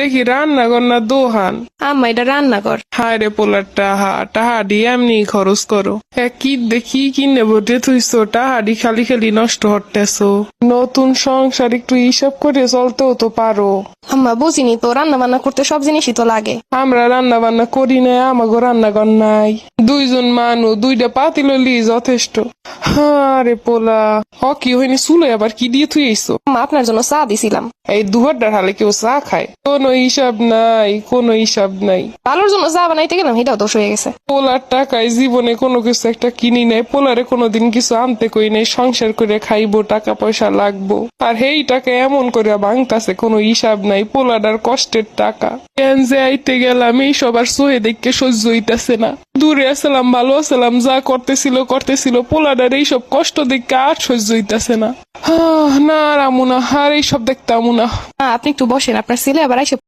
দেখি রান্নাঘর না দোহান। আম্মা এটা রান্নাঘর। হায় রে পোলার টাহা দিয়ে এমনি খরচ করো। কি দেখি কিনে বটে থুইছো, টাহাডি খালি খালি নষ্ট হতেছো। নতুন সংসার একটু হিসাব করে চলতেও তো পারো। আম্মা বুঝিনি তো, রান্না বান্না করতে সব জিনিসই তো লাগে। আমরা রান্না বান্না করি না, আমাগো রান্নাঘর নাই। দুইজন মানুষ, দুইটা পাতিল লি যথেষ্ট। রে পোলা কি হয়নি চুলে আবার কি দিয়ে থুই আইছো? আম্মা আপনার জন্য চা দিছিলাম। এই দুহারটার হালে কেউ চা খায়? কোনো হিসাব নাই, কোনো হিসাব নাই। ভালোর জন্য চা বানাইতে গেলাম, এটাও দোষ হয়ে গেছে। পোলার টাকায় জীবনে কোনো কিছু একটা কিনি নাই, পোলারে কোনোদিন কিছু আনতে কই নাই। সংসার করে খাইবো, টাকা পয়সা লাগবো, আর হেই টাকা এমন করে ভাঙতাছে কোনো হিসাব নাই। পোলাডার কষ্টের টাকা কেন যে আইতে গেলাম, এই সবার সোহে দেখে সহ্য হইতাছে না। দূরে আসলাম, ভালো আসলাম, যা করতেছিল পোলাডার এইসব কষ্ট দেখে আর সহ্য হইতাছে না। না রামুনা, আর এইসব দেখতাম না। আপনি একটু বসেন, আপনার ছেলে আবার এসে